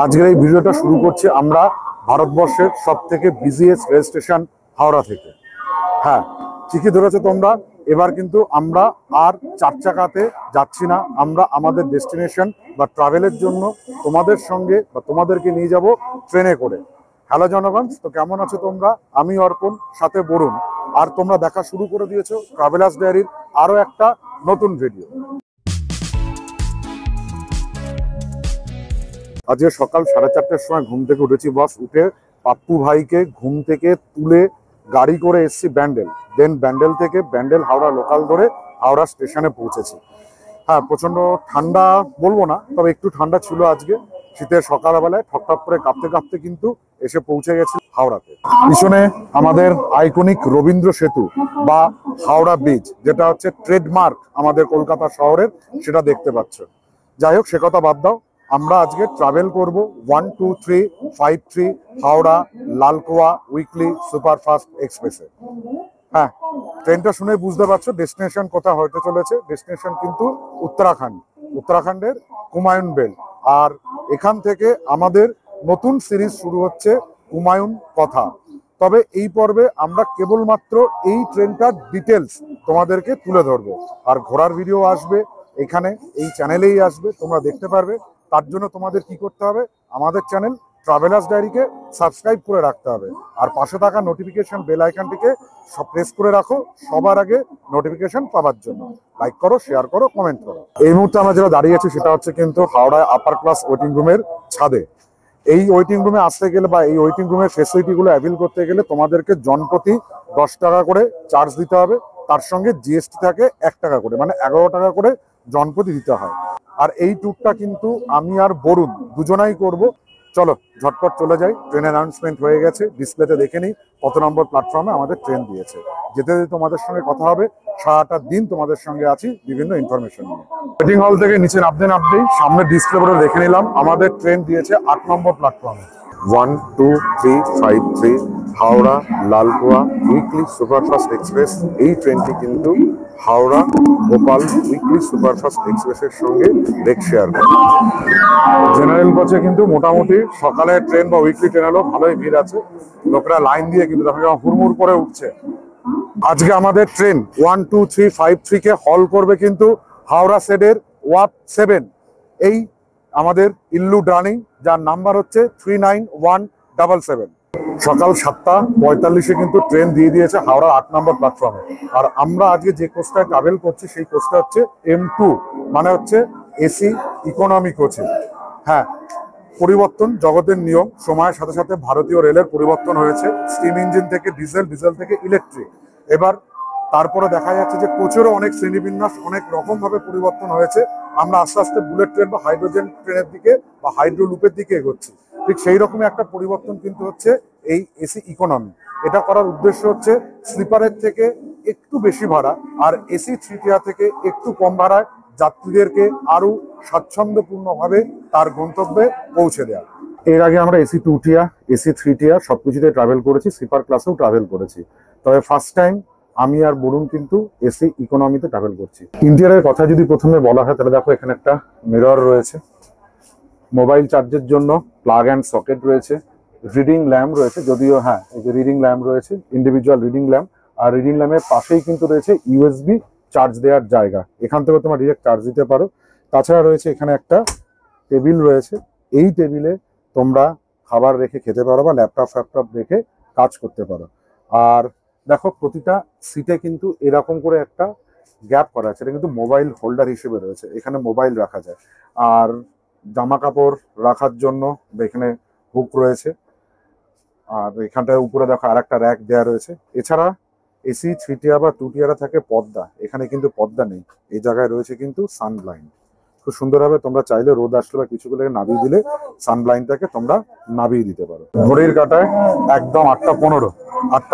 আজকের এই ভিডিওটা শুরু করছি আমরা ভারতবর্ষের সবথেকে বিজিএস্ট রেল স্টেশন হাওড়া থেকে। হ্যাঁ, ঠিকই ধরেছো তোমরা। এবার কিন্তু আমরা আর চার চাকাতে যাচ্ছি না, আমরা আমাদের ডেস্টিনেশন বা ট্রাভেলের জন্য তোমাদের সঙ্গে বা তোমাদেরকে নিয়ে যাব ট্রেনে করে। হ্যালো জনগণ, তো কেমন আছো তোমরা? আমি অর্পণ, সাথে বরুণ। আর তোমরা দেখা শুরু করে দিয়েছো ট্রাভেলার্স ডায়েরির আরো একটা নতুন ভিডিও। আজকে সকাল 4:30টার সময় ঘুম থেকে উঠেছি বস। উঠে পাপ্পু ভাইকে ঘুম থেকে তুলে গাড়ি করে এসছি ব্যান্ডেল। দেন ব্যান্ডেল থেকে ব্যান্ডেল হাওড়া লোকাল ধরে হাওড়া স্টেশনে পৌঁছেছি। হ্যাঁ, প্রচন্ড ঠান্ডা বলবো না, তবে একটু ঠান্ডা ছিল আজকে। শীতের সকালবেলায় ঠকঠক করে কাঁপতে কাঁপতে কিন্তু এসে পৌঁছে গেছি হাওড়াতে। পিছনে আমাদের আইকনিক রবীন্দ্র সেতু বা হাওড়া ব্রিজ, যেটা হচ্ছে ট্রেডমার্ক আমাদের কলকাতা শহরের, সেটা দেখতে পাচ্ছ। যাই হোক, সে কথা বাদ দাও। আমরা আজকে ট্রাভেল করব 12353 হাওড়া লালকোয়া উইকলি সুপারফাস্ট এক্সপ্রেসে। হ্যাঁ, ট্রেনটা শুনে বুঝতে পারছো ডেস্টিনেশন কোথায় হতে চলেছে। ডেস্টিনেশন কিন্তু উত্তরাখণ্ডের কুমায়ুন বেল্ট। আর এখান থেকে আমাদের নতুন সিরিজ শুরু হচ্ছে, কুমায়ুন কথা। তবে এই পর্বে আমরা কেবলমাত্র এই ট্রেনটার ডিটেলস তোমাদেরকে তুলে ধরবো। আর ঘোরার ভিডিও আসবে এখানে, এই চ্যানেলেই আসবে, তোমরা দেখতে পারবে। তার জন্য তোমাদের কি করতে হবে, আমাদের চ্যানেল ট্রাভেলার্স ডায়েরিকে সাবস্ক্রাইব করে রাখতে হবে। আর পাশে থাকা নোটিফিকেশন বেল আইকনটিকে প্রেস করে রাখো সবার আগে নোটিফিকেশন পাওয়ার জন্য। লাইক করো, শেয়ার করো, কমেন্ট করো। এই মুহূর্তে আমরা যেটা দাঁড়িয়ে আছি সেটা হচ্ছে কিন্তু হাওড়ায় আপার ক্লাস ওয়েটিং রুমের ছাদে। এই ওয়েটিং রুমে আসতে গেলে বা এই ওয়েটিং রুমের ফেসিলিটিগুলো অ্যাভেল করতে গেলে তোমাদেরকে জনপ্রতি 10 টাকা করে চার্জ দিতে হবে। তার সঙ্গে জিএসটি থাকে 1 টাকা করে, মানে 11 টাকা করে জনপ্রতি দিতে হয়। আর এই ট্যুরটা কিন্তু আমি আর বরুণ দুজনাই করব। চলো ঝটপট চলে যাই। ট্রেন অ্যানাউন্সমেন্ট হয়ে গেছে, ডিসপ্লেতে দেখে নিই কত নম্বর প্ল্যাটফর্মে আমাদের ট্রেন দিয়েছে। যেতে যেতে তোমাদের সঙ্গে কথা হবে। সারাটা দিন তোমাদের সঙ্গে আছি বিভিন্ন ইনফরমেশন নিয়ে। ওয়েটিং হল থেকে নিচে নামতেই সামনে ডিসপ্লে বোর্ডে দেখে নিলাম আমাদের ট্রেন দিয়েছে 8 নম্বর প্ল্যাটফর্মে। 12353 হাওড়া লালগোয়া উইকলি সুপারফাস্ট এক্সপ্রেস। এই ট্রেনটি কিন্তু হাওড়া ভোপাল উইকলি সুপারফাস্ট এক্সপ্রেসের সঙ্গে ব্রেক শেয়ার করে। জেনারেল কোচে কিন্তু মোটামুটি সকালের ট্রেন বা উইকলি ট্রেন হলো ভালোই ভিড় আছে। লোকেরা লাইন দিয়ে কিন্তু হুড়মুড় করে উঠছে। আজকে আমাদের ট্রেন 12353 কে হল করবে কিন্তু হাওড়া সেডের ওয়াপ 7, এই আমাদের ইল্লু ডার্নিং, যার নাম্বার হচ্ছে 39177। সকাল 7:45-এ কিন্তু ট্রেন দিয়ে দিয়েছে হাওড়া 8 নম্বর প্ল্যাটফর্মে। আর আমরা আজকে যে কোচটায় ট্রাভেল করছি সেই কোচটা হচ্ছে M2, মানে হচ্ছে এসি ইকোনমি কোচে। হ্যাঁ, পরিবর্তন জগতের নিয়ম। সময়ের সাথে সাথে ভারতীয় রেলের পরিবর্তন হয়েছে, স্টিম ইঞ্জিন থেকে ডিজেল, ডিজেল থেকে ইলেকট্রিক। এবার তারপরে দেখা যাচ্ছে যে কোচেরও অনেক শ্রেণীবিন্যাস অনেক রকম ভাবে পরিবর্তন হয়েছে। আমরা আস্তে আস্তে বুলেট ট্রেন বা হাইড্রোজেন ট্রেনের দিকে বা হাইড্রো লুপের দিকে এগোচ্ছি। ঠিক সেই রকমই একটা পরিবর্তন কিন্তু হচ্ছে এই এসি ইকোনমি। এটা করার উদ্দেশ্য হচ্ছে স্লিপারের থেকে একটু বেশি ভাড়া আর এসি 3 টিয়ার থেকে একটু কম ভাড়ায় যাত্রীদেরকে আরো স্বাচ্ছন্দ্যপূর্ণভাবে তার গন্তব্যে পৌঁছে দেওয়া। এর আগে আমরা এসি 2 টিয়ার, এসি 3 টিয়ার সবকিছুতে ট্রাভেল করেছি, স্লিপার ক্লাসেও ট্রাভেল করেছি। তবে ফার্স্ট টাইম আমি আর বরুণ কিন্তু এসি ইকোনমিতে ট্রাভেল করছি। ইন্টেরিয়রের কথা যদি প্রথমে বলা হয় তাহলে দেখো এখানে একটা মিরর রয়েছে, মোবাইল চার্জের জন্য প্লাগ অ্যান্ড সকেট রয়েছে, রিডিং ল্যাম্প রয়েছে, যদিও হ্যাঁ এই যে রিডিং ল্যাম্প রয়েছে, individual reading lamp. Are reading ল্যাম্পের পাশেই কিন্তু রয়েছে ইউএসবি চার্জ দেওয়ার জায়গা, এখান থেকে তোমরা ডিরেক্ট চার্জ দিতে পারো। তাছাড়া রয়েছে এখানে একটা টেবিল রয়েছে, এই টেবিলে তোমরা খাবার রেখে খেতে পারো বা ল্যাপটপ ফ্যাপটপ রেখে কাজ করতে পারো। আর দেখো প্রতিটা সিটে কিন্তু এরকম করে একটা গ্যাপ করা আছে, এটা কিন্তু মোবাইল হোল্ডার হিসেবে রয়েছে, এখানে মোবাইল রাখা যায়। আর জামা কাপড় রাখার জন্য এখানে হুক রয়েছে। আর এখানটায় উপরে দেখো আর একটা র্যাক দেওয়া রয়েছে। এছাড়া এসি 3 টিয়ার বা 2 টিয়ারে থাকে পর্দা, এখানে কিন্তু পর্দা নেই। এই জায়গায় রয়েছে কিন্তু সানব্লাইন্ড। খুব সুন্দরভাবে তোমরা চাইলে রোদ আসলে বা কিছু করে নামিয়ে দিলে সানব্লাইন্ডটাকে তোমরা নামিয়ে দিতে পারো। ঘড়ির কাঁটায় একদম 8টা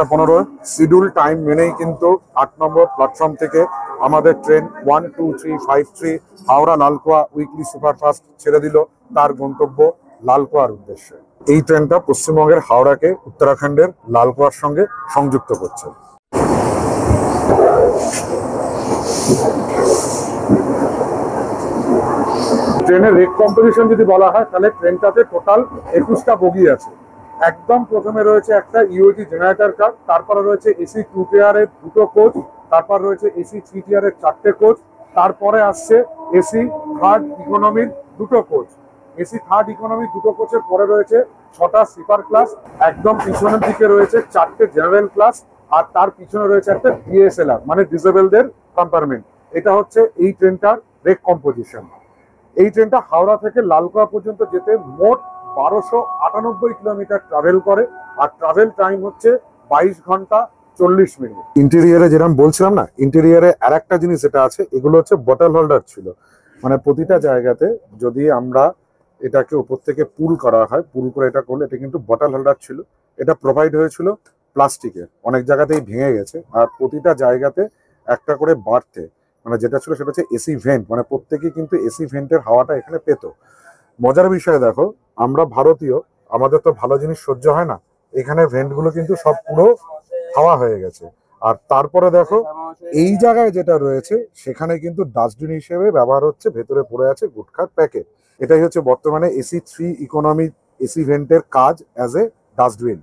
15 শিডিউল টাইম মেনেই কিন্তু 8 নম্বর প্ল্যাটফর্ম থেকে আমাদের train 12353 Howrah Lalkuan weekly superfast ছেড়ে দিল তার গন্তব্য লালকোয়ার উদ্দেশ্যে। এই ট্রেনটা পশ্চিমবঙ্গের হাওড়াকে উত্তরাখণ্ডের লালকোয়ার সঙ্গে সংযুক্ত করছে। ট্রেনের রেক কম্পোজিশন যদি বলা হয় তাহলে ট্রেনটাতে টোটাল 21টা বগি আছে। একদম প্রথমে রয়েছে একটা ইউএটি জেনারেটর কার, তারপরে রয়েছে এসি 2 টিয়ারের 2টো কোচ, তারপর রয়েছে এসি 3 টিয়ারের 4টে কোচ, তারপরে আসছে এসি 3rd ইকোনমির 2টো কোচ। এসি 3rd ইকোনমি 2টো কোচের পরে রয়েছে 6টা স্লিপার ক্লাস, একদম পিছনের দিকে রয়েছে 4টে জেনারেল ক্লাস, আর তার পিছনে রয়েছে একটা ডিএসএলআর মানে ডিসেবলদের কম্পার্টমেন্ট। এটা হচ্ছে এই ট্রেনটার রেক কম্পোজিশন। এই ট্রেনটা হাওড়া থেকে লালগোয়া পর্যন্ত যেতে মোট 1298 কিলোমিটার ট্রাভেল করে, আর ট্রাভেল টাইম হচ্ছে 22 ঘন্টা 40 মিনিট। ইন্টেরিয়ারে যেরকম বলছিলাম না, ইন্টেরিয়ারে আর একটা জিনিস যেটা আছে, এগুলো হচ্ছে বটল হোল্ডার ছিল। মানে প্রতিটা জায়গাতে যদি আমরা এটাকে উপর থেকে পুল করা হয়, পুল করে এটা করলে এটা কিন্তু বটল হোল্ডার ছিল। এটা প্রোভাইড হয়েছিল প্লাস্টিকের, অনেক জায়গাতেই ভেঙে গেছে। আর প্রতিটা জায়গাতে একটা করে বাড়তে মানে যেটা ছিল সেটা হচ্ছে এসি ভেন্ট, মানে প্রত্যেকেই কিন্তু এসি ভেন্টের হাওয়াটা এখানে পেত। মজার বিষয় দেখো, আমরা ভারতীয়, আমাদের তো ভালো জিনিস সহ্য হয় না, এখানে ভেন্টগুলো কিন্তু সব পুরো হাওয়া হয়ে গেছে। আর তারপরে দেখো এই জায়গায় যেটা রয়েছে সেখানে কিন্তু ডাস্টবিন হিসেবে ব্যবহার হচ্ছে, ভেতরে পড়ে আছে গুটখার প্যাকেট। এটাই হচ্ছে বর্তমানে এসি 3 ইকোনমি এসি ভেন্টের কাজ অ্যাজ এ ডাস্টবিন।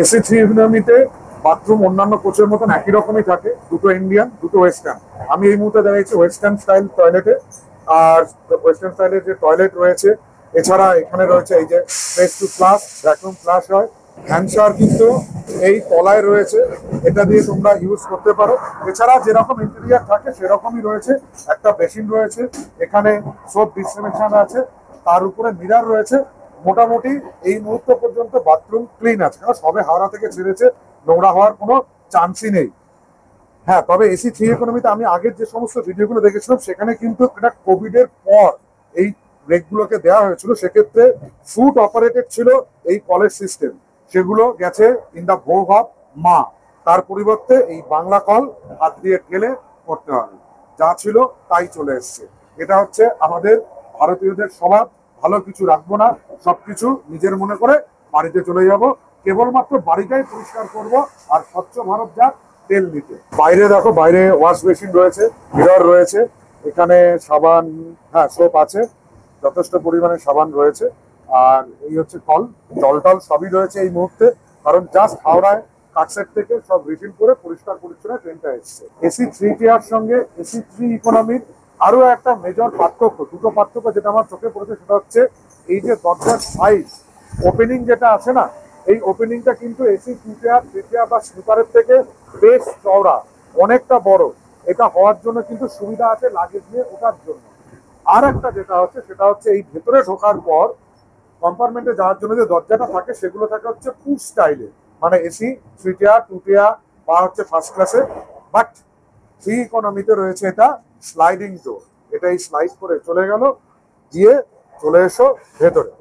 এসি 3 ইকোনমিতে বাথরুম অন্যান্য কোচের মতন একই রকমই থাকে, 2টো ইন্ডিয়ান 2টো ওয়েস্টার্ন। আমি এই মুহূর্তে দাঁড়িয়েছি ওয়েস্টার্ন স্টাইল টয়লেটে। আর ওয়েস্টার্ন স্টাইলের যে টয়লেট রয়েছে, এছাড়া এখানে রয়েছে এই যে fresh to flush, vacuum flush হয়, হ্যান্ড শাওয়ার কিন্তু এই তলায় রয়েছে, এটা দিয়ে তোমরা ইউজ করতে পারো। এছাড়া যেরকম ইন্টেরিয়ার থাকে সেরকমই রয়েছে, একটা বেসিন রয়েছে, এখানে সোপ ডিস্ট্রিবিউশন আছে, তার উপরে মিরার রয়েছে। মোটামুটি এই মুহূর্ত পর্যন্ত বাথরুম ক্লিন আছে, কারণ সবে হাওড়া থেকে ছেড়েছে, নোংরা হওয়ার কোনো চান্সই নেই। হ্যাঁ, তবে এসি 3 ইকোনমিতে আমি আগের যে সমস্ত ভিডিওগুলো দেখেছিলাম সেখানে কিন্তু এটা কোভিড এর পর এই রেকগুলোকে দেওয়া হয়েছিল, সেক্ষেত্রে ফুট অপারেটেড ছিল এই কলেজ সিস্টেম, সেগুলো গেছে ইন দা ভোগ অফ মা। তার পরিবর্তে এই বাংলা কল হাত দিয়ে ঠেলে করতে হবে, যা ছিল তাই চলে এসছে। এটা হচ্ছে আমাদের ভারতীয়দের স্বভাব, ভালো কিছু রাখবো না, সবকিছু নিজের মনে করে বাড়িতে চলে যাব, কেবলমাত্র বাড়িটাই পরিষ্কার করব আর স্বচ্ছ ভারত যাক তেল নিতে। বাইরে দেখো, বাইরে ওয়াশ বেসিন রয়েছে, মিরর রয়েছে, এখানে সাবান, হ্যাঁ সোপ আছে, যথেষ্ট পরিমাণে সাবান রয়েছে। আর এই হচ্ছে কল, জল টল সবই রয়েছে এই মুহূর্তে, কারণ জাস্ট হাওড়ায় কাটসেট থেকে সব রিফিল করে পরিষ্কার পরিচ্ছন্ন ট্রেনটা এসছে। এসি 3 টিয়ার সঙ্গে এসি 3 ইকোনমির আরো একটা মেজর পার্থক্য, দুটো পার্থক্য যেটা আমার চোখে পড়েছে, সেটা হচ্ছে এই যে দরজার সাইজ ওপেনিং যেটা আছে না, এই ওপেনিংটা কিন্তু এসি 2 টিয়ার 3 টিয়ার বা স্লিপারের থেকে বেশ চওড়া, অনেকটা বড়। এটা হওয়ার জন্য কিন্তু সুবিধা আছে লাগেজ নিয়ে ওঠার জন্য। আর একটা যেটা হচ্ছে সেটা হচ্ছে এই ভেতরে ঢোকার পর কম্পার্টমেন্টে যাওয়ার জন্য যে দরজাটা থাকে সেগুলো থাকে হচ্ছে পুশ স্টাইলে, মানে এসি 3 টিয়ার 2 টিয়ার বা হচ্ছে ফার্স্ট ক্লাসে। বাট 3 ইকোনমিতে রয়েছে এটা স্লাইডিং ডোর, এটাই স্লাইড করে চলে গেল, দিয়ে চলে এসো ভেতরে।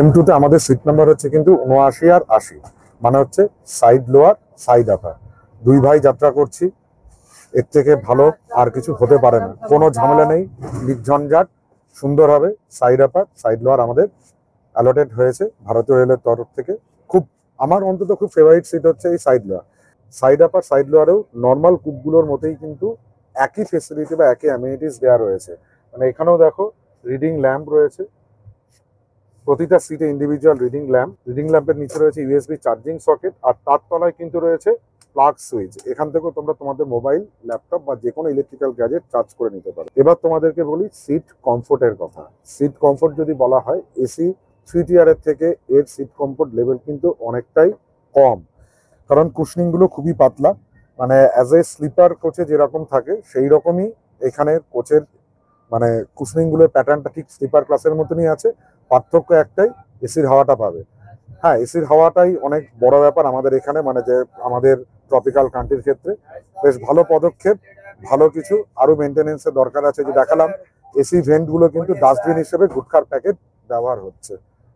M2 তে আমাদের সিট নাম্বার হচ্ছে কিন্তু 79 আর 80, মানে হচ্ছে সাইড লোয়ার সাইড আপার, দুই ভাই যাত্রা করছি, এর থেকে ভালো আর কিছু হতে পারে না, কোনো ঝামেলা নেই, নির্ঝঞ্ঝাট, সুন্দর হবে। সাইড আপার সাইড লোয়ার আমাদের অ্যালটেড হয়েছে ভারতীয় রেলের তরফ থেকে। খুব আমার অন্তত খুব ফেভারিট সিট হচ্ছে এই side lower. Side upper side লোয়ারেও নর্মাল কুপগুলোর মতোই কিন্তু একই ফেসিলিটি বা একই অ্যামিনিটিস দেওয়া রয়েছে। মানে এখানেও দেখো রিডিং ল্যাম্প রয়েছে, প্রতিটা সিটে ইন্ডিভিজুয়াল রিডিং ল্যাম্পের নিচে রয়েছে ইউএসবি চার্জিং সকেট, আর তার তলায় কিন্তু রয়েছে প্লাগ সুইচ, এখান থেকেও তোমরা তোমাদের মোবাইল, ল্যাপটপ বা যে কোনো ইলেকট্রিক্যাল গ্যাজেট চার্জ করে নিতে পারো। এবার তোমাদেরকে বলি সিট কমফোর্টের কথা। সিট কমফোর্ট যদি বলা হয়, এসি 3 টিয়ারের থেকে এর সিট কমফোর্ট লেভেল কিন্তু অনেকটাই কম, কারণ কুশনিং গুলো খুবই পাতলা, মানে অ্যাজ এ স্লিপার কোচে যেরকম থাকে সেই রকমই এখানে কোচের মানে কুশনিং গুলোর প্যাটার্নটা ঠিক স্লিপার ক্লাসের মতনই আছে। পার্থক্য একটাই, এসির হাওয়াটা পাবে। হ্যাঁ, এসির হাওয়াটাই অনেক বড় ব্যাপার আমাদের এখানে, মানে যে আমাদের ট্রপিক্যাল কান্ট্রির ক্ষেত্রে বেশ ভালো পদক্ষেপ, ভালো কিছু আরো মেনটেনেন্সের দরকার আছে। যে দেখালাম এসি ভেন্ট গুলো কিন্তু ডাস্টবিন হিসেবে গুটখার প্যাকেট ব্যবহার হচ্ছে,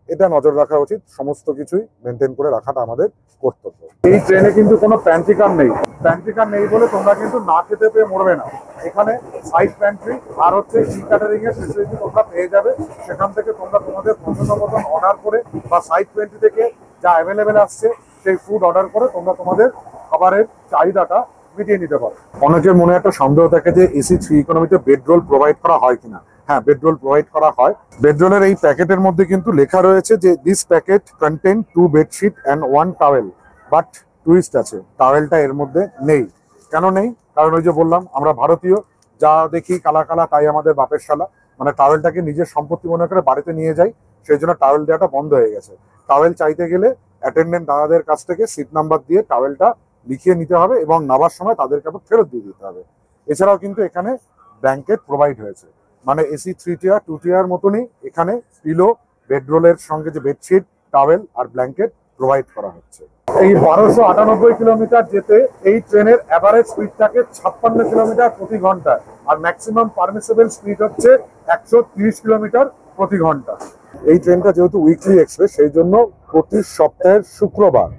এটা নজর রাখা উচিত, সমস্ত কিছুই মেনটেন করে রাখাটা আমাদের কর্তব্য। এই ট্রেনে কিন্তু কোনো প্যান্ট্রিকার নেই, প্যান্ট্রিকার নেই বলে তোমরা কিন্তু না খেতে পেয়ে মরবে না। এখানে সাইড প্যান্ট্রি আর হচ্ছে টি ক্যাটারিং এর ফেসিলিটি তোমরা পেয়ে যাবে, সেখান থেকে তোমরা তোমাদের পছন্দ মতন অর্ডার করে বা সাইড প্যান্ট্রি থেকে যা অ্যাভেলেবেল আসছে সেই ফুড অর্ডার করে তোমরা তোমাদের খাবারের চাহিদাটা মিটিয়ে নিতে পারো। অনেকের মনে একটা সন্দেহ থাকে যে এসি 3 ইকোনমিতে বেড রোল প্রোভাইড করা হয় কিনা। হ্যাঁ, বেড রোল প্রোভাইড করা হয়। বেড রোলের এই প্যাকেটের মধ্যে কিন্তু লেখা রয়েছে যে this packet contain 2 bedsheet and 1 towel, but twist আছে, টাওয়েলটা এর মধ্যে নেই। কেন নেই? কারণ ওই যে বললাম, আমরা ভারতীয়, যা দেখি কালা কালা তাই আমাদের বাপের শালা, মানে টাওয়েলটাকে নিজের সম্পত্তি মনে করে বাড়িতে নিয়ে যাই, সেই জন্য টাওয়েল দেওয়াটা বন্ধ হয়ে গেছে। টাওয়েল চাইতে গেলে অ্যাটেন্ডেন্ট দাদাদের কাছ থেকে সিট নাম্বার দিয়ে টাওয়েলটা লিখিয়ে নিতে হবে এবং নামার সময় তাদেরকে আবার ফেরত দিয়ে দিতে হবে। এছাড়াও কিন্তু এখানে ব্ল্যাঙ্কেট প্রোভাইড হয়েছে, মানে এসি 3 টিয়ার 2 টিয়ার মতনই এখানে পিলো, বেডরোলের সঙ্গে যে বেডশিট, টাওয়েল আর ব্ল্যাঙ্কেট প্রোভাইড করা হচ্ছে। এই 1298 কিলোমিটার যেতে এই ট্রেনের অ্যাভারেজ স্পিড থাকে 56 কিলোমিটার প্রতি ঘন্টা, আর ম্যাক্সিমাম পারমিসেবল স্পিড হচ্ছে 130 কিলোমিটার প্রতি ঘন্টা। এই ট্রেনটা যেহেতু উইকলি এক্সপ্রেস, সেই জন্য প্রতি সপ্তাহের শুক্রবার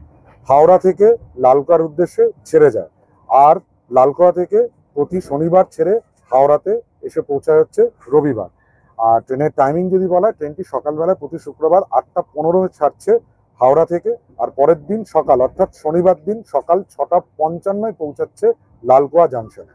হাওড়া থেকে লালকুয়ার উদ্দেশ্যে ছেড়ে যায়, আর লালকুয়া থেকে প্রতি শনিবার ছেড়ে হাওড়াতে এসে পৌঁছায় হচ্ছে রবিবার। আর ট্রেনের টাইমিং যদি বলা হয়, ট্রেনটি সকালবেলায় প্রতি শুক্রবার 8টা 15 ছাড়ছে হাওড়া থেকে, আর পরের দিন সকাল অর্থাৎ শনিবার দিন সকাল 6টা 55 পৌঁছাচ্ছে লালকুয়া জাংশনে।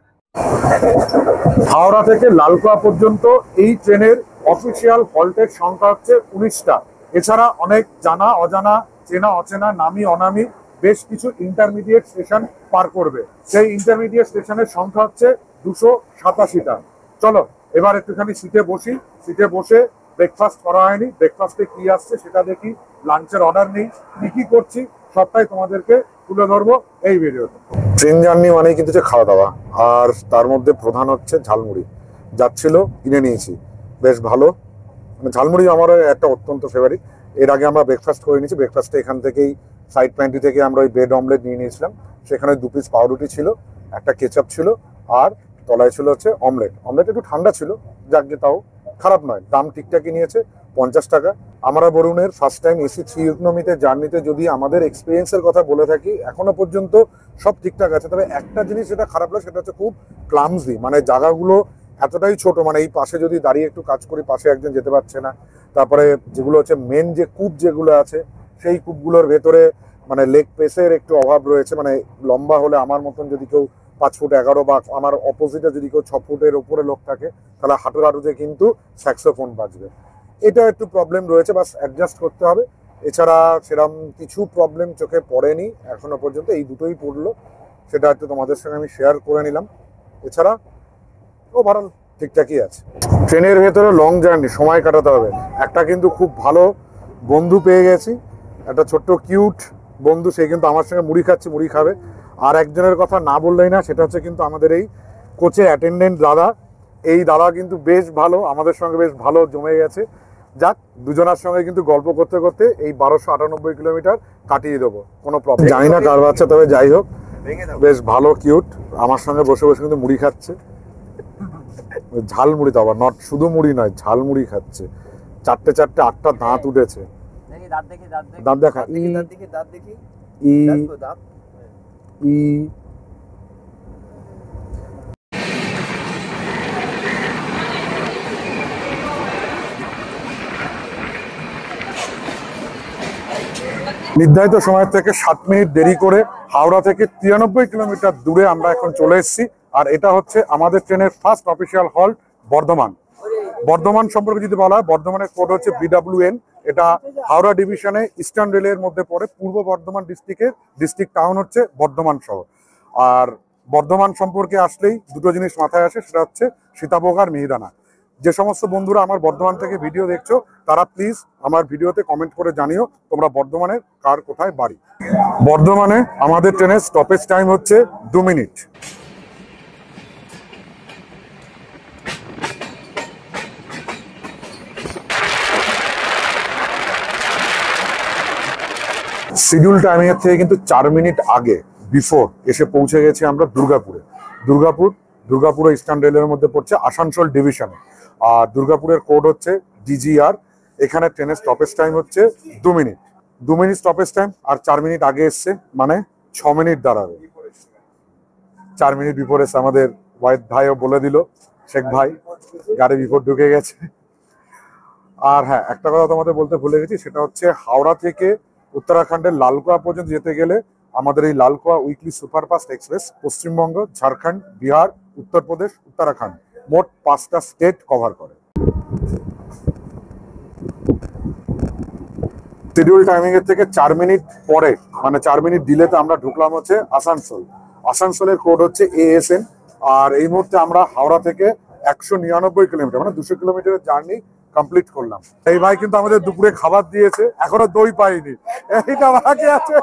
হাওড়া থেকে লালকুয়া পর্যন্ত এই ট্রেনের অফিসিয়াল হল্টের সংখ্যা হচ্ছে 19টা। এছাড়া অনেক জানা অজানা, চেনা অচেনা, নামি অনামি বেশ কিছু ইন্টারমিডিয়েট স্টেশন পার করবে। সেই ইন্টারমিডিয়েট স্টেশনের সংখ্যা হচ্ছে 287টা। চলো এবার একটুখানি সিটে বসি, সিটে বসে ব্রেকফাস্ট করা হয়নি, ব্রেকফাস্টে কি আসছে সেটা দেখি, লাঞ্চের অর্ডার নেই, কি করছি সবটাই তোমাদেরকে তুলে ধরবো এই ভিডিওতে। ট্রেন জার্নি মানেই কিন্তু যে খাওয়া দাওয়া, আর তার মধ্যে প্রধান হচ্ছে ঝালমুড়ি। যাচ্ছিল কিনে নিয়েছি, বেশ ভালো, মানে ঝালমুড়ি আমার একটা অত্যন্ত ফেভারিট। এর আগে আমরা ব্রেকফাস্ট করে নিয়েছি, ব্রেকফাস্টে এখান থেকেই সাইড প্যান্টি থেকে আমরা ওই ব্রেড অমলেট নিয়ে নিয়েছিলাম, সেখানে 2 পিস পাউরুটি ছিল, একটা কেচাপ ছিল, আর তলায় ছিল হচ্ছে অমলেট। অমলেট একটু ঠান্ডা ছিল, যাকে তাও খারাপ নয়, দাম ঠিকঠাকই নিয়েছে 50 টাকা। আমরা বরুণের ফার্স্ট টাইম এসি 3 ইকোনমিতে জার্নিতে যদি আমাদের এক্সপিরিয়েন্সের কথা বলে থাকি, এখনো পর্যন্ত সব ঠিকঠাক আছে, তবে একটা জিনিস যেটা খারাপ লাগে সেটা হচ্ছে খুব ক্লামজি, মানে জায়গাগুলো এতটাই ছোট, মানে এই পাশে যদি দাঁড়িয়ে একটু কাজ করি পাশে একজন যেতে পারছে না। তারপরে যেগুলো হচ্ছে মেন যে কূপ যেগুলো আছে, সেই কূপগুলোর ভেতরে মানে লেগ পেসের একটু অভাব রয়েছে, মানে লম্বা হলে আমার মতন যদি কেউ 5 ফুট 11 বা আমার অপোজিটে যদি কেউ 6 ফুটের উপরে লোক থাকে, তাহলে হাঁটুর হাঁটুতে কিন্তু স্যাক্সোফোন বাজবে। এটা একটু প্রবলেম রয়েছে, বাস অ্যাডজাস্ট করতে হবে। এছাড়া সেরকম কিছু প্রবলেম চোখে পড়েনি এখনো পর্যন্ত, এই দুটোই পড়লো, সেটা একটু তোমাদের সঙ্গে আমি শেয়ার করে নিলাম। এছাড়া ওভারঅল ঠিকঠাকই আছে। ট্রেনের ভেতরে লং জার্নি সময় কাটাতে হবে, একটা কিন্তু খুব ভালো বন্ধু পেয়ে গেছি, একটা ছোট্ট কিউট বন্ধু, সে কিন্তু আমার সঙ্গে মুড়ি খাচ্ছে, মুড়ি খাবে। আর একজনের কথা না বললেই না, সেটা হচ্ছে কিন্তু আমাদের এই কোচের অ্যাটেন্ডেন্ট দাদা। এই দাদা কিন্তু বেশ ভালো, আমাদের সঙ্গে বেশ ভালো জমে গেছে। যাক, দুজনের সঙ্গে কিন্তু গল্প করতে করতে এই 1298 কিলোমিটার কাটিয়ে দেবো, কোনো প্রবলেম জানি না কার বাচ্চা, তবে যাই হোক বেশ ভালো কিউট, আমার সঙ্গে বসে বসে কিন্তু মুড়ি খাচ্ছে। ঝালমুড়ি তো আবার, নট শুধু মুড়ি নয়, ঝালমুড়ি খাচ্ছে। 4টে 8টা দাঁত উঠেছে, দাঁত দেখা, ই ই ই। নির্ধারিত সময় থেকে 7 মিনিট দেরি করে হাওড়া থেকে 93 কিলোমিটার দূরে আমরা এখন চলে এসেছি, আর এটা হচ্ছে আমাদের ট্রেনের first official halt Bardhaman. Bardhaman সম্পর্কে যদি বলা হয়, বর্ধমানের কোড হচ্ছে BWN। এটা হাওড়া ডিভিশনে ইস্টার্ন রেলের মধ্যে পড়ে, পূর্ব বর্ধমান ডিস্ট্রিক্টের ডিস্ট্রিক্ট টাউন হচ্ছে বর্ধমান শহর। আর বর্ধমান সম্পর্কে আসলেই দুটো জিনিস মাথায় আসে, সেটা হচ্ছে সীতাভোগ আর মিহিদানা। যে সমস্ত বন্ধুরা আমার বর্ধমান থেকে ভিডিও দেখছো, তারা প্লিজ আমার ভিডিওতে কমেন্ট করে জানিও তোমরা বর্ধমানের কার কোথায় বাড়ি। বর্ধমানে আমাদের ট্রেনের স্টপেজ টাইম হচ্ছে 2 মিনিট। শিডিউল টাইমিং এর থেকে কিন্তু 4 মিনিট আগে বিফোর এসে পৌঁছে গেছি আমরা দুর্গাপুরে। দুর্গাপুর ইস্টার্ন রেলের মধ্যে পড়ছে, আসানসোল ডিভিশনে। আর দুর্গাপুরের কোড হচ্ছে DGR। এখানে ট্রেনের স্টপেজ টাইম হচ্ছে 2 মিনিট। 2 মিনিট স্টপেজ টাইম, আর 4 মিনিট আগে এসছে, মানে 6 মিনিট দাঁড়াবে। 4 মিনিট বিফোর এসে আমাদের ওয়াইদ ভাইও বলে দিল, শেখ ভাই গাড়ি বিফোর ঢুকে গেছে। আর হ্যাঁ, একটা কথা তোমাদের বলতে ভুলে গেছি, সেটা হচ্ছে হাওড়া থেকে উত্তরাখণ্ডের লালকুয়া পর্যন্ত যেতে গেলে আমাদের এই Lalkuan weekly superfast express Paschimbanga, Jharkhand, Bihar, Uttar Pradesh, Uttarakhand মোট 5টা স্টেট কভার করে। শিডিউল টাইমিং এর থেকে 4 মিনিট পরে, মানে 4 মিনিট ডিলেতে আমরা ঢুকলাম হচ্ছে আসানসোল। আসানসোলের কোড হচ্ছে ASN। আর এই মুহূর্তে আমরা হাওড়া থেকে 199 কিলোমিটার, মানে 200 কিলোমিটারের জার্নি কমপ্লিট করলাম। এই ভাই কিন্তু আমাদের দুপুরে খাবার দিয়েছে, এখনো দই পাইনি, এইটা বাকি আছে।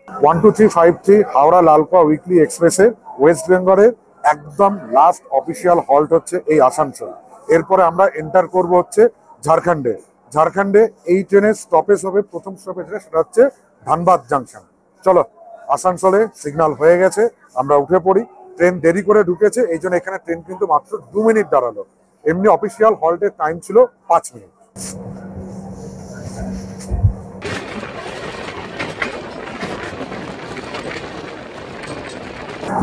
12353 হাওড়া লালকুয়া উইকলি এক্সপ্রেসের ওয়েস্ট বেঙ্গলের একদম লাস্ট অফিসিয়াল হল্ট হচ্ছে এই আসানসোল। এরপরে আমরা এন্টার করব হচ্ছে ঝাড়খণ্ডে। ঝাড়খণ্ডে এই ট্রেনের স্টপেজ হবে, প্রথম স্টপেজ সেটা হচ্ছে ধানবাদ জাংশন। চলো, আসানসোলে সিগন্যাল হয়ে গেছে, আমরা উঠে পড়ি। ট্রেন দেরি করে ঢুকেছে, এই জন্য এখানে ট্রেন কিন্তু মাত্র 2 মিনিট দাঁড়ালো। এমনি অফিসিয়াল হল্টের টাইম ছিল 5 মিনিট।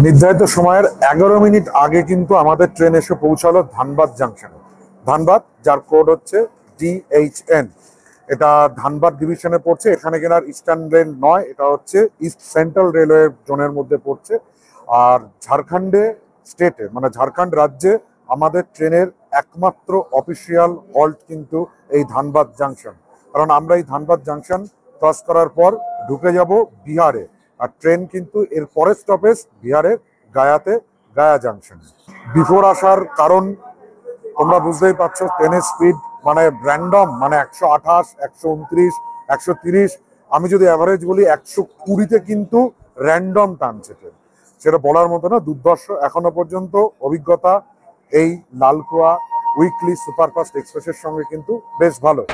নির্ধারিত সময়ের 11 মিনিট আগে কিন্তু আমাদের ট্রেন এসে পৌঁছালো ধানবাদ জাংশনে। ধানবাদ, যার কোড হচ্ছে DHN, এটা ধানবাদ ডিভিশনে পড়ছে। এখানে কেনার ইস্টার্ন রেল নয়, এটা হচ্ছে ইস্ট সেন্ট্রাল রেলওয়ে জোনের মধ্যে পড়ছে। আর ঝাড়খণ্ডে স্টেটে, মানে ঝাড়খণ্ড রাজ্যে আমাদের ট্রেনের একমাত্র অফিসিয়াল হল্ট কিন্তু এই ধানবাদ জাংশন। কারণ আমরা এই ধানবাদ জাংশন ক্রস করার পর ঢুকে যাব বিহারে। আর ট্রেন কিন্তু এর পরের স্টপেজ বিহারের গায়াতে, গায়া জাংশন। বিফোর আসার কারণ তোমরা বুঝতেই পারছো, ট্রেনের স্পিড মানে র্যান্ডম, মানে 128, 129, 130। আমি যদি অ্যাভারেজ বলি 120-তে কিন্তু র্যান্ডম টানছে ট্রেন। সেটা বলার মতো না, দুর্ধর্ষ। এখনো পর্যন্ত অভিজ্ঞতা এই লালকুয়া উইকলি সুপারফাস্ট এক্সপ্রেসের সঙ্গে কিন্তু বেশ ভালো।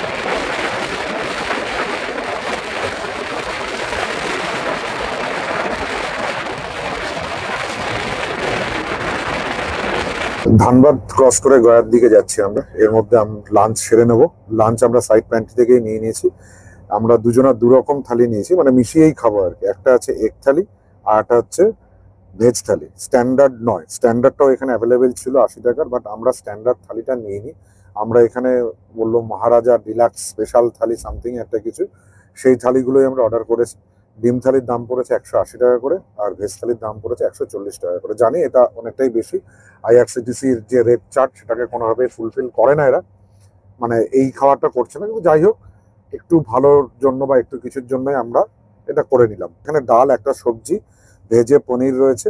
ধানবাদ ক্রস করে গয়ার দিকে যাচ্ছি আমরা। এর মধ্যে লাঞ্চ সেরে নেবো। লাঞ্চ আমরা সাইড প্যান্ট্রি থেকেই নিয়ে নিয়েছি। আমরা দুজনা দুরকম থালি নিয়েছি, মানে মিশিয়েই খাবো আর কি। একটা আছে এগ থালি আর একটা হচ্ছে ভেজ থালি। স্ট্যান্ডার্ড নয়, স্ট্যান্ডার্ডটাও এখানে অ্যাভেলেবেল ছিল 80 টাকার, বাট আমরা স্ট্যান্ডার্ড থালিটা নিইনি। আমরা এখানে বললো মহারাজা ডিলাক্স স্পেশাল থালি সামথিং একটা কিছু, সেই থালিগুলোই আমরা অর্ডার করেছি। ডিম থালির দাম পড়েছে 180 টাকা করে, আর ভেজ থালির দাম পড়েছে 140 টাকা করে। জানি এটা অনেকটাই বেশি, IRCTC-র যে রেট চার্ট সেটাকে কোনোভাবে ফুলফিল করে না এরা, মানে এই খাবারটা করছে না। কিন্তু যাই হোক, একটু ভালোর জন্য বা একটু কিছুর জন্যই আমরা এটা করে নিলাম। এখানে ডাল, একটা সবজি, ভেজে পনির রয়েছে,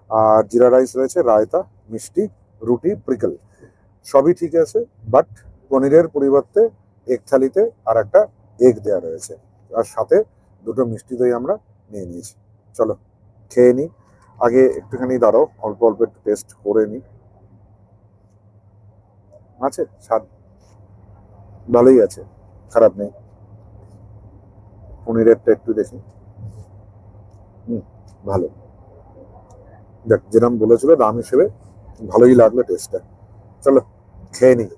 আর জিরা রাইস রয়েছে, রায়তা, মিষ্টি, রুটি, প্রিকল, সবই ঠিক আছে। বাট পনিরের পরিবর্তে এগ থালিতে আর একটা এগ দেওয়া রয়েছে, আর সাথে 2টো মিষ্টি দই আমরা নিয়ে নিয়েছি। চলো খেয়ে নিই। আগে একটুখানি দাঁড়াও, অল্প অল্প একটু টেস্ট করে নিই। আছে স্বাদ, ভালোই আছে, খারাপ নেই। পনিরেরটা একটু দেখি, ভালো। দেখ, যেরকম বলেছিল দাম হিসেবে ভালোই লাগলো টেস্টটা। চলো খেয়ে নিই।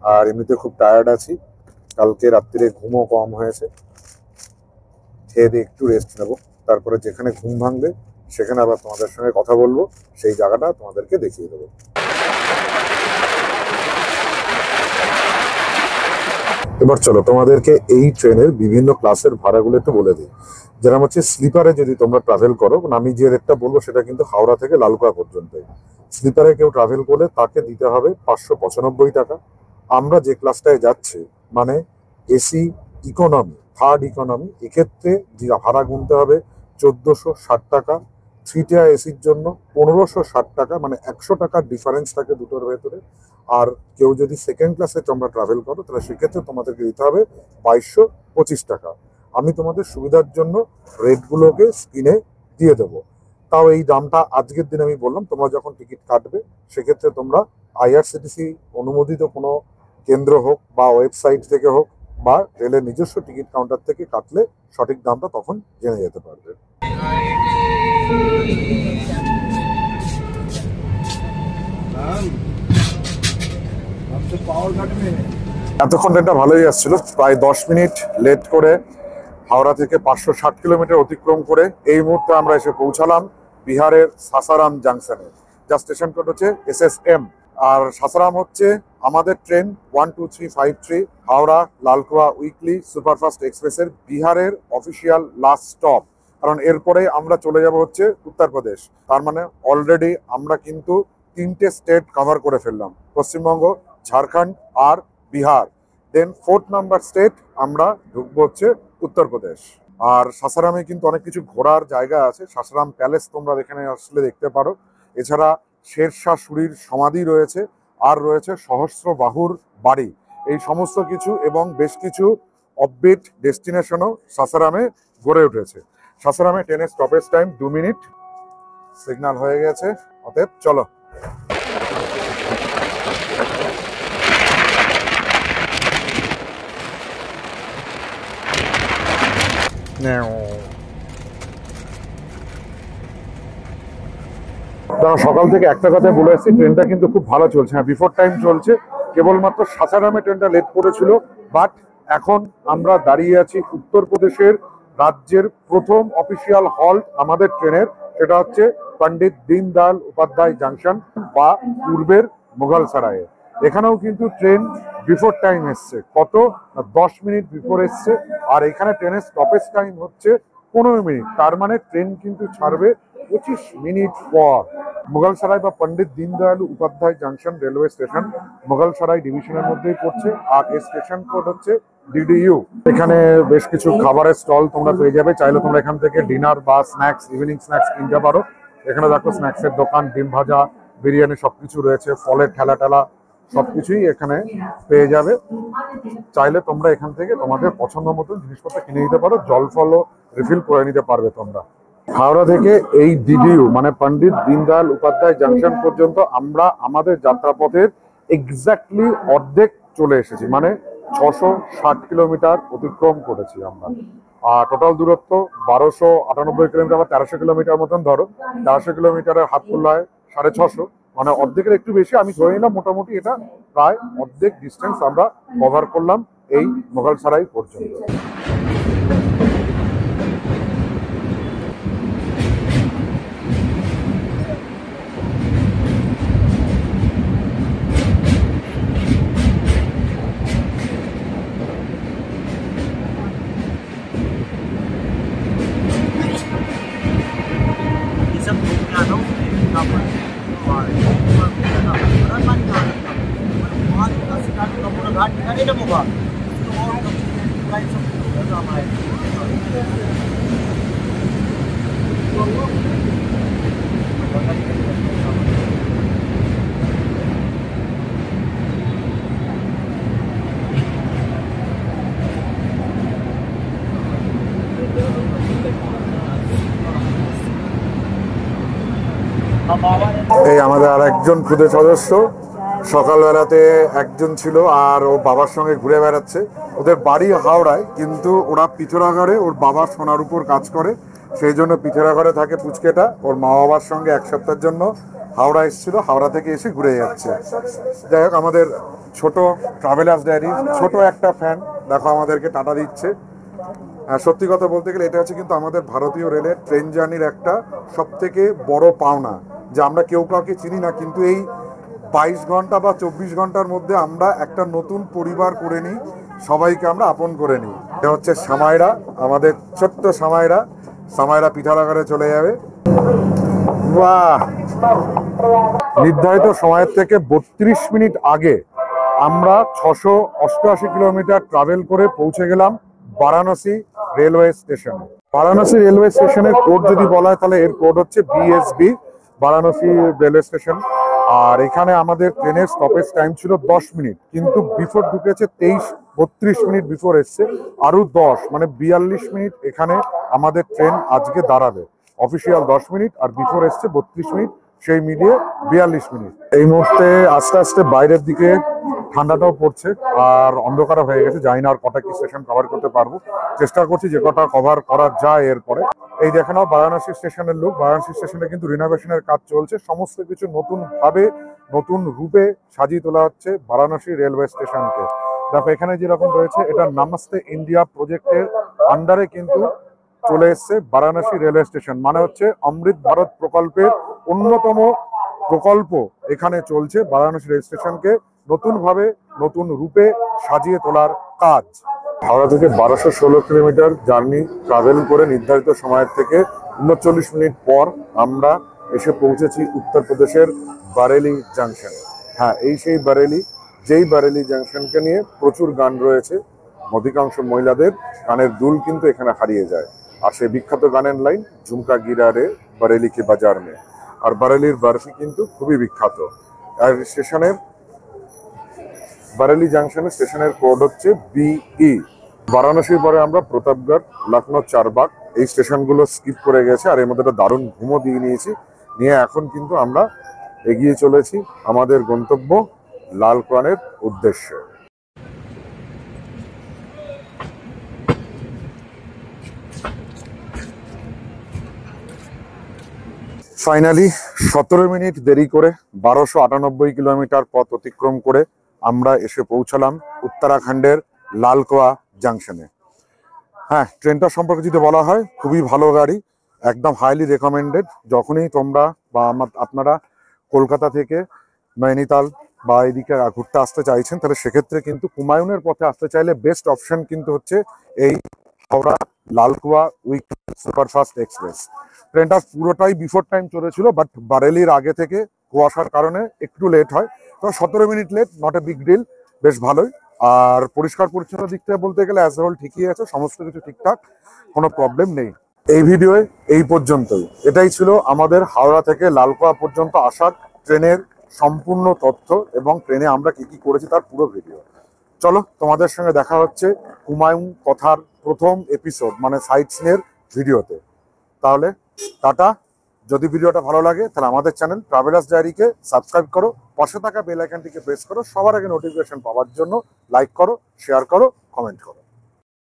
আর এমনিতে খুব টায়ার্ড আছি, কালকে রাত্রিরে ঘুমও কম হয়েছে। খেয়ে দিয়ে একটু রেস্ট নেবো, তারপরে যেখানে ঘুম ভাঙবে সেখানে আবার তোমাদের সঙ্গে কথা বলবো, সেই জায়গাটা তোমাদেরকে দেখিয়ে দেবো। এবার চলো তোমাদেরকে এই ট্রেনের বিভিন্ন ক্লাসের ভাড়াগুলো একটু বলে দিই। যেরকম হচ্ছে স্লিপারে যদি তোমরা ট্রাভেল করো, আমি যে রেটটা বলবো সেটা কিন্তু হাওড়া থেকে লালকুয়া পর্যন্ত। স্লিপারে কেউ ট্রাভেল করলে তাকে দিতে হবে 595 টাকা। আমরা যে ক্লাসটায় যাচ্ছি, মানে এসি ইকোনমি, থার্ড ইকোনমি, এক্ষেত্রে যে ভাড়া গুনতে হবে 1460 টাকা। 3 টিয়ার এসির জন্য 1560 টাকা, মানে 100 টাকার ডিফারেন্স থাকে দুটোর ভেতরে। আর কেউ যদি সেকেন্ড ক্লাসে তোমরা ট্রাভেল করো, তাহলে সেক্ষেত্রে তোমাদেরকে দিতে হবে 2225 টাকা। আমি তোমাদের সুবিধার জন্য রেটগুলোকে স্ক্রিনে দিয়ে দেবো। তাও এই দামটা আজকের দিন আমি বললাম, তোমরা যখন টিকিট কাটবে সেক্ষেত্রে তোমরা IRCTC অনুমোদিত কোনো কেন্দ্র হোক বা ওয়েবসাইট থেকে হোক বা রেলের নিজস্ব টিকিট কাউন্টার থেকে কাটলে সঠিক দামটা তখন জেনে যেতে পারবে। এতক্ষণ ট্রেনটা ভালোই আসছিল, প্রায় 10 মিনিট লেট করে হাওড়া থেকে 560 কিলোমিটার অতিক্রম করে এই মুহূর্তে আমরা এসে পৌঁছালাম বিহারের সাসারাম জাংশনে, যার স্টেশন কোড হচ্ছে SSM। আর সাসারাম হচ্ছে আমাদের train 12353 Howrah Lalkuan weekly superfast এক্সপ্রেসের বিহারের অফিসিয়াল লাস্ট স্টপ। কারণ এরপরে আমরা চলে যাব হচ্ছে উত্তরপ্রদেশ। তার মানে অলরেডি আমরা কিন্তু 3টে স্টেট কভার করে ফেললাম, পশ্চিমবঙ্গ, ঝাড়খণ্ড আর বিহার। দেন 4th নাম্বার স্টেট আমরা ঢুকবো হচ্ছে উত্তরপ্রদেশ। আর সাসারামে কিন্তু অনেক কিছু ঘোরার জায়গা আছে। সাসারাম প্যালেস তোমরা এখানে আসলে দেখতে পারো। এছাড়া শেরশাহ সূরির সমাধি রয়েছে, আর রয়েছে সহস্র বাহুর বাড়ি। এই সমস্ত কিছু এবং বেশ কিছু অফবিট ডেস্টিনেশনও সাসারামে গড়ে উঠেছে। সাসারামে ট্রেনের স্টপেজ টাইম 2 মিনিট, সিগন্যাল হয়ে গেছে, অতএব চলো। সকাল থেকে একটা কথা বলে এসেছি, ট্রেনটা কিন্তু খুব ভালো চলছে। হ্যাঁ, বিফোর টাইম চলছে, কেবলমাত্র সাসারামে ট্রেনটা লেট করেছিল। বাট এখন আমরা দাঁড়িয়ে আছি উত্তরপ্রদেশের রাজ্যের প্রথম অফিসিয়াল হল্ট আমাদের ট্রেনের, সেটা হচ্ছে পণ্ডিত দীনদয়াল উপাধ্যায় জাংশন বা পূর্বের মোগল সারায়ে। এখানেও কিন্তু ট্রেন বিফোর টাইম এসছে, কত 10 মিনিট বিফোর এসছে। আর এখানে ট্রেনের স্টপেজ টাইম হচ্ছে 15 মিনিট। তার মানে ট্রেন কিন্তু ছাড়বে 25 মিনিট পর। মোগলসরাই বা Pandit Deendayal Upadhyay junction railway station Mughalsarai ডিভিশনের মধ্যেই পড়ছে। আর এর স্টেশন কোড হচ্ছে DDU। এখানে বেশ কিছু খাবারের স্টল তোমরা পেয়ে যাবে, চাইলে তোমরা এখান থেকে ডিনার বা স্ন্যাক্স, ইভিনিং স্ন্যাক্স কিনতে পারো। এখানে দেখো স্ন্যাক্সের দোকান, ডিম ভাজা, বিরিয়ানি সবকিছু রয়েছে, ফলের ঠেলা ঠেলা সবকিছুই এখানে পেয়ে যাবে। চাইলে তোমরা এখান থেকে তোমাদের পছন্দ মতন জিনিসপত্র কিনে নিতে পারো, জল ফলও রিফিল করে নিতে পারবে তোমরা। হাওড়া থেকে এই DDU মানে পণ্ডিত দীনদয়াল উপাধ্যায় জাংশন পর্যন্ত আমরা আমাদের যাত্রাপথের এক্স্যাক্টলি অর্ধেক চলে এসেছি, মানে 660 কিলোমিটার অতিক্রম করেছি আমরা। আর টোটাল দূরত্ব 1298 কিলোমিটার বা 1300 কিলোমিটার মতন ধরো। 1300 কিলোমিটারের হাত তোলায় 650, মানে অর্ধেকের একটু বেশি। আমি ধরে নিলাম মোটামুটি এটা প্রায় অর্ধেক ডিস্টেন্স আমরা কভার করলাম এই মোগলসরাই পর্যন্ত। এই আমাদের আর একজন খুদে সদস্য, সকালবেলাতে একজন ছিল আর ও বাবার সঙ্গে ঘুরে বেড়াচ্ছে। ওদের বাড়ি হাওড়ায়, কিন্তু ওরা পিথোরাগড়ে ওর বাবার সোনার উপর কাজ করে, সেই জন্য পিথোরাগড়ে থাকে পুচকেটা। ওর মা বাবার সঙ্গে 1 সপ্তাহের জন্য হাওড়া এসেছিল, হাওড়া থেকে এসে ঘুরে যাচ্ছে। যাই হোক, আমাদের ছোট ট্রাভেলার্স ডায়েরি ছোট একটা ফ্যান দেখো আমাদেরকে টাটা দিচ্ছে। সত্যি কথা বলতে গেলে এটা হচ্ছে কিন্তু আমাদের ভারতীয় রেলের ট্রেন জার্নির একটা সবথেকে বড় পাওনা, যে আমরা কেউ কাউকে চিনি না, কিন্তু এই 22 ঘন্টা বা 24 ঘন্টার মধ্যে আমরা একটা নতুন পরিবার করে নিই, সবাইকে আমরা আপন করে নিই। এটা হচ্ছে সামাইরা, আমাদের ছোট্ট সামাইরা। সামাইরা পিঠারাগারে চলে যাবে। বাহ! নির্ধারিত সময়ের থেকে 32 মিনিট আগে আমরা 688 কিলোমিটার ট্রাভেল করে পৌঁছে গেলাম বারাণসী রেলওয়ে স্টেশনে। বারাণসী রেলওয়ে স্টেশনের কোড যদি বলা হয় তাহলে এর কোড হচ্ছে BSB, বারাণসী রেলওয়ে স্টেশন। আর এখানে আমাদের ট্রেনের স্টপেজ টাইম ছিল 10 মিনিট, কিন্তু বিফোর ঢুকেছে 32 মিনিট বিফোর এসছে, আরো 10 মানে 42 মিনিট এখানে আমাদের ট্রেন আজকে দাঁড়াবে। অফিসিয়াল 10 মিনিট আর বিফোর এসছে 32 মিনিট, সেই মিলিয়ে 42 মিনিট। এই মুহূর্তে আস্তে আস্তে বাইরের দিকে ঠান্ডাটাও পড়ছে আর অন্ধকার হয়ে গেছে, জানি না আর কটা কি স্টেশন কভার করতে পারবো। চেষ্টা করছি যে কটা কভার করা যায় এরপরে। এই দেখে নাও বারাণসী স্টেশনের লোক। বারাণসী স্টেশনে কিন্তু রিনোভেশনের কাজ চলছে, সমস্ত কিছু নতুন ভাবে নতুন রূপে সাজিয়ে তোলা হচ্ছে বারাণসী রেলওয়ে স্টেশনকে। দেখো এখানে যেরকম রয়েছে, এটা নমস্তে ইন্ডিয়া প্রজেক্টের আন্ডারে কিন্তু চলে এসছে বারাণসী রেলওয়ে স্টেশন, মানে হচ্ছে অমৃত ভারত প্রকল্পের অন্যতম প্রকল্প এখানে চলছে। বারাণসী রেল স্টেশনকে নতুনভাবে নতুন রূপে সাজিয়ে তোলার কাজ। হাওড়া থেকে 1216 কিলোমিটার জার্নি ট্রাভেল করে নির্ধারিত সময়ের থেকে 39 মিনিট পর আমরা এসে পৌঁছেছি উত্তরপ্রদেশের বারেলি জাংশনে। হ্যাঁ, এই সেই বারেলি, যেই বারেলি জাংশনকে নিয়ে প্রচুর গান রয়েছে। অধিকাংশ মহিলাদের গানের দুল কিন্তু এখানে হারিয়ে যায়। আর সেই বিখ্যাত গানের লাইন, ঝুমকা গিরা রে বারেলি কে বাজার মে। আর বারেলির বরফি কিন্তু খুবই বিখ্যাত। আর স্টেশনের বারেলি জাংশনের স্টেশনের কোড হচ্ছে বিই। বারাণসীর পরে আমরা প্রতাপগড়, লখনৌ, চারবাগ এই স্টেশনগুলো স্কিপ করে গেছে। আর এর মধ্যে একটা দারুণ ঘুমও দিয়ে নিয়েছি। নিয়ে এখন কিন্তু আমরা এগিয়ে চলেছি আমাদের গন্তব্য লালকুয়ানের উদ্দেশ্যে। ফাইনালি 17 মিনিট দেরি করে 1298 কিলোমিটার পথ অতিক্রম করে আমরা এসে পৌঁছালাম উত্তরাখণ্ডের লালকুয়া জাংশনে। হ্যাঁ, ট্রেনটা সম্পর্কে যদি বলা হয়, খুবই ভালো গাড়ি, একদম হাইলি রেকমেন্ডেড। যখনই তোমরা বা আপনারা কলকাতা থেকে নৈনিতাল বা এদিকে ঘুরতে আসতে চাইছেন, তাহলে সেক্ষেত্রে কিন্তু কুমায়ুনের পথে আসতে চাইলে বেস্ট অপশন কিন্তু হচ্ছে এই Howrah Lalkuan weekly superfast express. ট্রেনটা পুরোটাই বিফোর টাইম চলেছিল, বাট বারেলির আগে থেকে কুয়াশার কারণে একটু লেট হয়। তো 17 minute late, not a big deal, বেশ ভালোই। আর পরিষ্কার পরিচ্ছন্ন দিক থেকে বলতে গেলে অ্যাজ হোল ঠিকই আছে, সমস্ত কিছু ঠিকঠাক, কোনো প্রবলেম নেই। এই ভিডিওয়ে এই পর্যন্তই। এটাই ছিল আমাদের হাওড়া থেকে লালকুয়া পর্যন্ত আসার ট্রেনের সম্পূর্ণ তথ্য এবং ট্রেনে আমরা কি কি করেছি তার পুরো ভিডিও। চলো, তোমাদের সঙ্গে দেখা হচ্ছে কুমায়ুন কথার প্রথম এপিসোড মানে সাইট সিনের ভিডিওতে। তাহলে টাটা। যদি ভিডিওটা ভালো লাগে তাহলে আমাদের চ্যানেল ট্রাভেলার্স ডায়েরিকে সাবস্ক্রাইব করো, পাশে থাকা বেল আইকনটিকে প্রেস করো, সবার আগে নোটিফিকেশন পাওয়ার জন্য লাইক করো, শেয়ার করো, কমেন্ট করো।